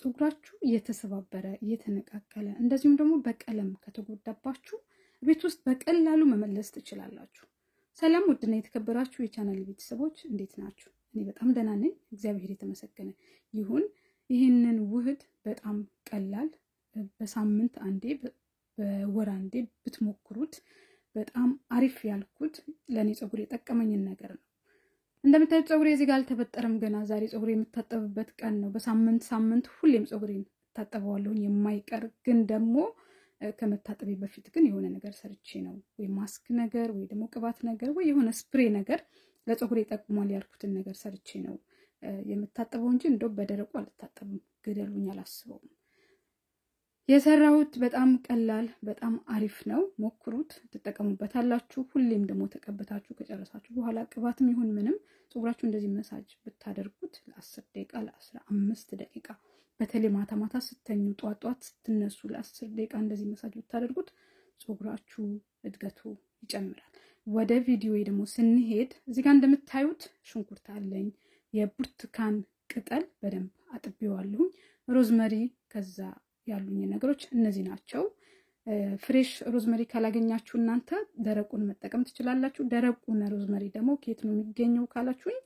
ፀጉራችሁ እየተሰባበረ እየተነቃቀለ እንደዚሁም ደግሞ በቀለም ከተጎዳባችሁ ቤት ውስጥ በቀላሉ መመለስ ትችላላችሁ። ሰላም ውድና የተከበራችሁ የቻናል ቤተሰቦች እንዴት ናችሁ? እኔ በጣም ደህና ነኝ፣ እግዚአብሔር የተመሰገነ ይሁን። ይህንን ውህድ በጣም ቀላል በሳምንት አንዴ በወር አንዴ ብትሞክሩት በጣም አሪፍ ያልኩት ለኔ ፀጉር የጠቀመኝን ነገር ነው። እንደምታዩት ፀጉሬ እዚህ ጋር አልተበጠረም ገና። ዛሬ ፀጉሬ የምታጠብበት ቀን ነው። በሳምንት ሁሌም ፀጉሬን ታጠበዋለሁ የማይቀር ግን ደግሞ ከመታጠቤ በፊት ግን የሆነ ነገር ሰርቼ ነው ወይ ማስክ ነገር ወይ ደግሞ ቅባት ነገር ወይ የሆነ ስፕሬ ነገር ለፀጉሬ ይጠቅማል ያልኩትን ነገር ሰርቼ ነው የምታጠበው እንጂ እንደው በደረቁ አልታጠብም። ግደሉኝ አላስበውም። የሰራሁት በጣም ቀላል በጣም አሪፍ ነው። ሞክሩት፣ ትጠቀሙበታላችሁ። ሁሌም ደግሞ ተቀብታችሁ ከጨረሳችሁ በኋላ ቅባትም ይሁን ምንም ፀጉራችሁ እንደዚህ መሳጅ ብታደርጉት ለ10 ደቂቃ ለ15 ደቂቃ በተለይ ማታ ማታ ስተኙ ጧት ስትነሱ ለ10 ደቂቃ እንደዚህ መሳጅ ብታደርጉት ፀጉራችሁ እድገቱ ይጨምራል። ወደ ቪዲዮ ደግሞ ስንሄድ እዚህ ጋር እንደምታዩት ሽንኩርት አለኝ፣ የብርቱካን ቅጠል በደንብ አጥቤዋለሁ፣ ሮዝመሪ፣ ከዛ ያሉኝ ነገሮች እነዚህ ናቸው። ፍሬሽ ሮዝመሪ ካላገኛችሁ እናንተ ደረቁን መጠቀም ትችላላችሁ። ደረቁን ሮዝመሪ ደግሞ ከየት ነው የሚገኘው ካላችሁኝ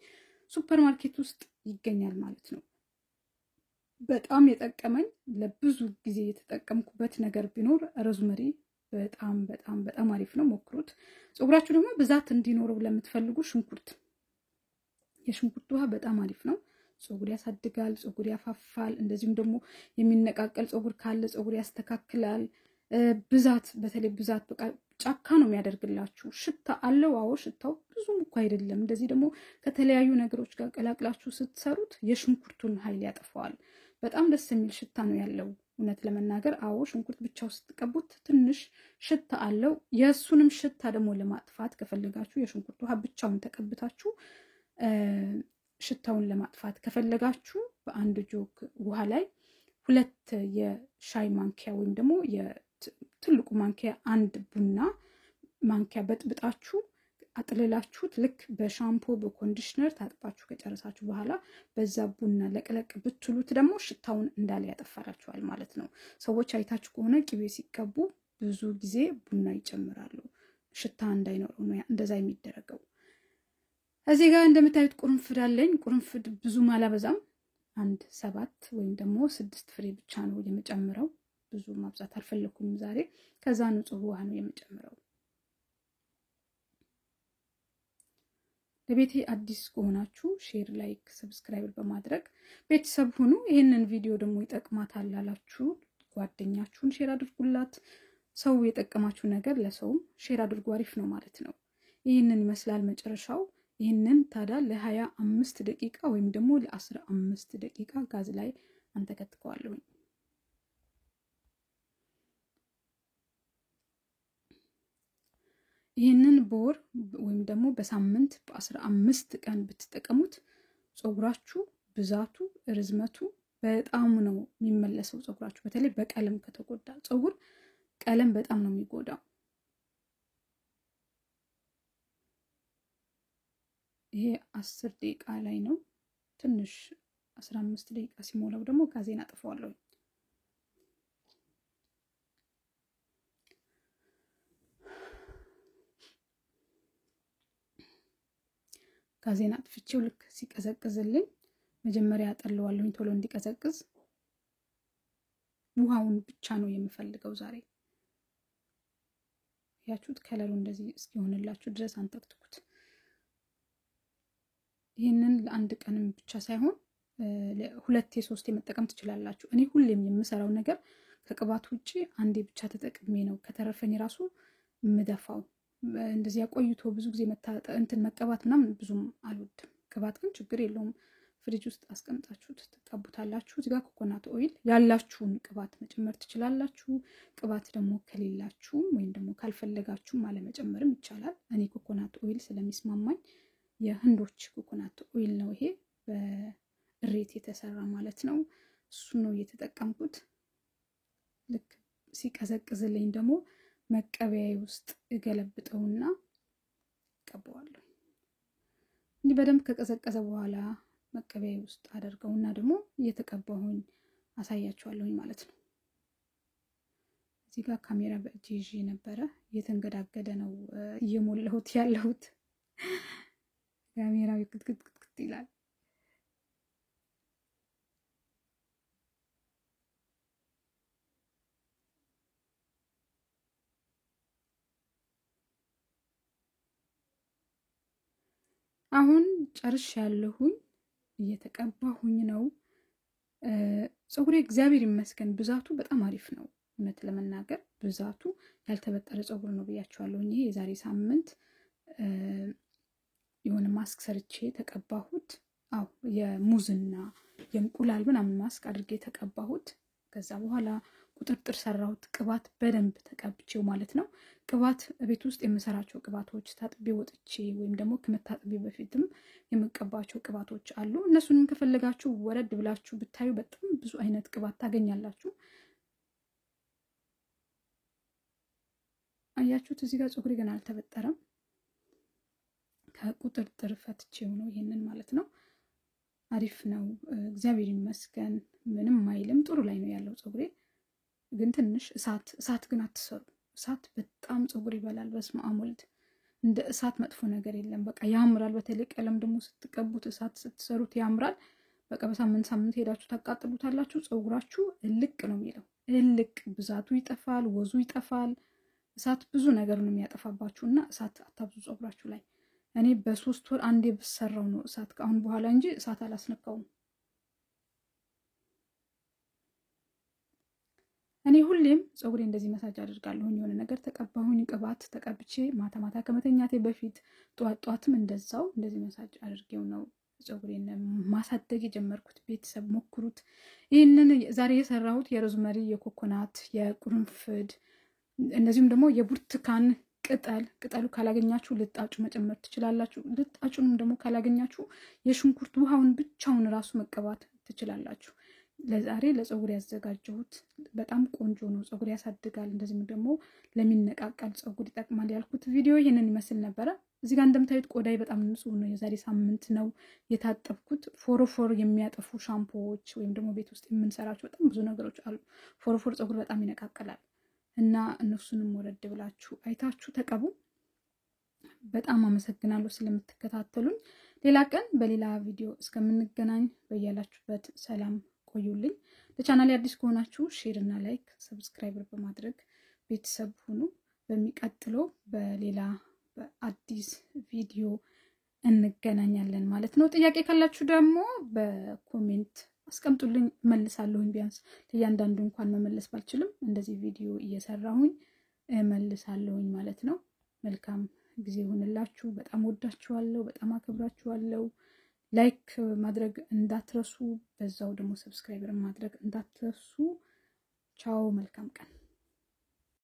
ሱፐር ማርኬት ውስጥ ይገኛል ማለት ነው። በጣም የጠቀመኝ ለብዙ ጊዜ የተጠቀምኩበት ነገር ቢኖር ሮዝመሪ በጣም በጣም በጣም አሪፍ ነው። ሞክሩት። ፀጉራችሁ ደግሞ ብዛት እንዲኖረው ለምትፈልጉ ሽንኩርት፣ የሽንኩርት ውሃ በጣም አሪፍ ነው። ፀጉር ያሳድጋል፣ ፀጉር ያፋፋል። እንደዚሁም ደግሞ የሚነቃቀል ፀጉር ካለ ፀጉር ያስተካክላል። ብዛት በተለይ ብዛት በቃ ጫካ ነው የሚያደርግላችሁ። ሽታ አለው፣ አዎ ሽታው ብዙም እኮ አይደለም። እንደዚህ ደግሞ ከተለያዩ ነገሮች ጋር ቀላቅላችሁ ስትሰሩት የሽንኩርቱን ኃይል ያጠፋዋል። በጣም ደስ የሚል ሽታ ነው ያለው። እውነት ለመናገር አዎ ሽንኩርት ብቻው ስትቀቡት ትንሽ ሽታ አለው። የእሱንም ሽታ ደግሞ ለማጥፋት ከፈለጋችሁ የሽንኩርት ውሃ ብቻውን ተቀብታችሁ ሽታውን ለማጥፋት ከፈለጋችሁ በአንድ ጆግ ውሃ ላይ 2 የሻይ ማንኪያ ወይም ደግሞ የትልቁ ማንኪያ 1 ቡና ማንኪያ በጥብጣችሁ አጥልላችሁት ልክ በሻምፖ በኮንዲሽነር ታጥባችሁ ከጨረሳችሁ በኋላ በዛ ቡና ለቅለቅ ብትሉት ደግሞ ሽታውን እንዳለ ያጠፋላችኋል ማለት ነው። ሰዎች አይታችሁ ከሆነ ቅቤ ሲቀቡ ብዙ ጊዜ ቡና ይጨምራሉ፣ ሽታ እንዳይኖረው ነው እንደዛ የሚደረገው። እዚህ ጋር እንደምታዩት ቁርንፍድ አለኝ። ቁርንፍድ ብዙም አላበዛም፣ 7 ወይም ደግሞ 6 ፍሬ ብቻ ነው የምጨምረው። ብዙ ማብዛት አልፈለኩም ዛሬ። ከዛ ንጹህ ውሃ ነው የምጨምረው። ለቤቴ አዲስ ከሆናችሁ ሼር፣ ላይክ፣ ሰብስክራይብ በማድረግ ቤተሰብ ሁኑ። ይሄንን ቪዲዮ ደግሞ ይጠቅማታል ላላችሁ ጓደኛችሁን ሼር አድርጉላት። ሰው የጠቀማችሁ ነገር ለሰውም ሼር አድርጉ፣ አሪፍ ነው ማለት ነው። ይህንን ይመስላል መጨረሻው። ይህንን ታዲያ ለ25 ደቂቃ ወይም ደግሞ ለ15 ደቂቃ ጋዝ ላይ አንተከትከዋለሁ። ይህንን በወር ወይም ደግሞ በሳምንት በ15 ቀን ብትጠቀሙት ፀጉራችሁ ብዛቱ ርዝመቱ በጣም ነው የሚመለሰው። ፀጉራችሁ በተለይ በቀለም ከተጎዳ ፀጉር ቀለም በጣም ነው የሚጎዳው። ይሄ 10 ደቂቃ ላይ ነው። ትንሽ 15 ደቂቃ ሲሞላው ደግሞ ጋዜን አጥፈዋለሁ። ጋዜን አጥፍቼው ልክ ሲቀዘቅዝልኝ መጀመሪያ አጠለዋለሁ ቶሎ እንዲቀዘቅዝ። ውሃውን ብቻ ነው የምፈልገው ዛሬ። ያችሁት ከለሩ እንደዚህ እስኪሆንላችሁ ድረስ አንተክትኩት። ይህንን ለአንድ ቀንም ብቻ ሳይሆን 2 3 መጠቀም ትችላላችሁ። እኔ ሁሌም የምሰራው ነገር ከቅባት ውጪ አንዴ ብቻ ተጠቅሜ ነው ከተረፈኝ ራሱ ምደፋው። እንደዚህ ያቆይቶ ብዙ ጊዜ መቀባት ምናምን ብዙም አልወድም። ቅባት ግን ችግር የለውም፣ ፍሪጅ ውስጥ አስቀምጣችሁት ትቀቡታላችሁ። እዚህ ጋር ኮኮናት ኦይል ያላችሁን ቅባት መጨመር ትችላላችሁ። ቅባት ደግሞ ከሌላችሁም ወይም ደግሞ ካልፈለጋችሁም አለመጨመርም ይቻላል። እኔ ኮኮናት ኦይል ስለሚስማማኝ የህንዶች ኮኮናት ኦይል ነው ይሄ፣ በእሬት የተሰራ ማለት ነው። እሱ ነው የተጠቀምኩት። ልክ ሲቀዘቅዝልኝ ደግሞ መቀበያዬ ውስጥ እገለብጠውና ቀባዋለሁ። እንዲህ በደንብ ከቀዘቀዘ በኋላ መቀበያዬ ውስጥ አደርገውና ደግሞ እየተቀባሁኝ አሳያችኋለሁ ማለት ነው። እዚህ ጋር ካሜራ በእጄ ይዤ ነበረ እየተንገዳገደ ነው እየሞላሁት ያለሁት ካሜራው ክትክት ይላል። አሁን ጨርሻለሁኝ እየተቀባሁኝ ነው። ፀጉሬ እግዚአብሔር ይመስገን ብዛቱ በጣም አሪፍ ነው። እውነት ለመናገር ብዛቱ ያልተበጠረ ፀጉር ነው ብያችኋለሁ። ይሄ የዛሬ ሳምንት የሆነ ማስክ ሰርቼ ተቀባሁት። አው የሙዝና የእንቁላል ምናምን ማስክ አድርጌ ተቀባሁት። ከዛ በኋላ ቁጥጥር ሰራሁት ቅባት በደንብ ተቀብቼው ማለት ነው። ቅባት ቤት ውስጥ የምሰራቸው ቅባቶች ታጥቤ ወጥቼ ወይም ደግሞ ከመታጠቤ በፊትም የምቀባቸው ቅባቶች አሉ። እነሱንም ከፈለጋችሁ ወረድ ብላችሁ ብታዩ በጣም ብዙ አይነት ቅባት ታገኛላችሁ። አያችሁት? እዚህ ጋር ፀጉሬ ገና አልተበጠረም። ከቁጥጥር ፈትቼው ነው ይሄንን ማለት ነው። አሪፍ ነው እግዚአብሔር ይመስገን። ምንም አይልም። ጥሩ ላይ ነው ያለው ፀጉሬ። ግን ትንሽ እሳት ግን አትሰሩ። እሳት በጣም ፀጉር ይበላል። በስመ አብ ወልድ። እንደ እሳት መጥፎ ነገር የለም። በቃ ያምራል። በተለይ ቀለም ደግሞ ስትቀቡት እሳት ስትሰሩት ያምራል። በቃ በሳምንት ሄዳችሁ ታቃጥሉታላችሁ። ፀጉራችሁ እልቅ ነው የሚለው። እልቅ ብዛቱ ይጠፋል፣ ወዙ ይጠፋል። እሳት ብዙ ነገር ነው የሚያጠፋባችሁና እሳት አታብዙ ፀጉራችሁ ላይ። እኔ በ3 ወር አንዴ ብሰራው ነው እሳት ከአሁን በኋላ እንጂ እሳት አላስነካውም። እኔ ሁሌም ፀጉሬ እንደዚህ መሳጅ አድርጋለሁ። የሆነ ነገር ተቀባሁኝ ቅባት ተቀብቼ ማታ ከመተኛቴ በፊት ጧትም እንደዛው እንደዚህ መሳጅ አድርጌው ነው ፀጉሬን ማሳደግ የጀመርኩት። ቤተሰብ ሞክሩት። ይህንን ዛሬ የሰራሁት የሮዝመሪ፣ የኮኮናት፣ የቁርንፍድ እነዚህም ደግሞ የብርቱካን ቅጠሉ ካላገኛችሁ ልጣጩ መጨመር ትችላላችሁ። ልጣጩንም ደግሞ ካላገኛችሁ የሽንኩርት ውሃውን ብቻውን ራሱ መቀባት ትችላላችሁ። ለዛሬ ለፀጉር ያዘጋጀሁት በጣም ቆንጆ ነው። ፀጉር ያሳድጋል። እንደዚህም ደግሞ ለሚነቃቃል ፀጉር ይጠቅማል ያልኩት ቪዲዮ ይሄንን ይመስል ነበረ። እዚህ ጋር እንደምታዩት ቆዳይ በጣም ንጹህ ነው። የዛሬ ሳምንት ነው የታጠብኩት። ፎሮፎር የሚያጠፉ ሻምፖዎች ወይም ደግሞ ቤት ውስጥ የምንሰራቸው በጣም ብዙ ነገሮች አሉ። ፎሮፎር ፀጉር በጣም ይነቃቀላል እና እነሱንም ወረድ ብላችሁ አይታችሁ ተቀቡ። በጣም አመሰግናለሁ ስለምትከታተሉኝ። ሌላ ቀን በሌላ ቪዲዮ እስከምንገናኝ በያላችሁበት ሰላም ቆዩልኝ። ለቻናሌ አዲስ ከሆናችሁ ሼር እና ላይክ ሰብስክራይብ በማድረግ ቤተሰብ ሁኑ። በሚቀጥለው በሌላ በአዲስ ቪዲዮ እንገናኛለን ማለት ነው። ጥያቄ ካላችሁ ደግሞ በኮሜንት አስቀምጡልኝ፣ መልሳለሁኝ። ቢያንስ ለእያንዳንዱ እንኳን መመለስ ባልችልም እንደዚህ ቪዲዮ እየሰራሁኝ መልሳለሁኝ ማለት ነው። መልካም ጊዜ ይሁንላችሁ። በጣም ወዳችኋለሁ፣ በጣም አከብራችኋለሁ። ላይክ ማድረግ እንዳትረሱ፣ በዛው ደግሞ ሰብስክራይበር ማድረግ እንዳትረሱ። ቻው፣ መልካም ቀን።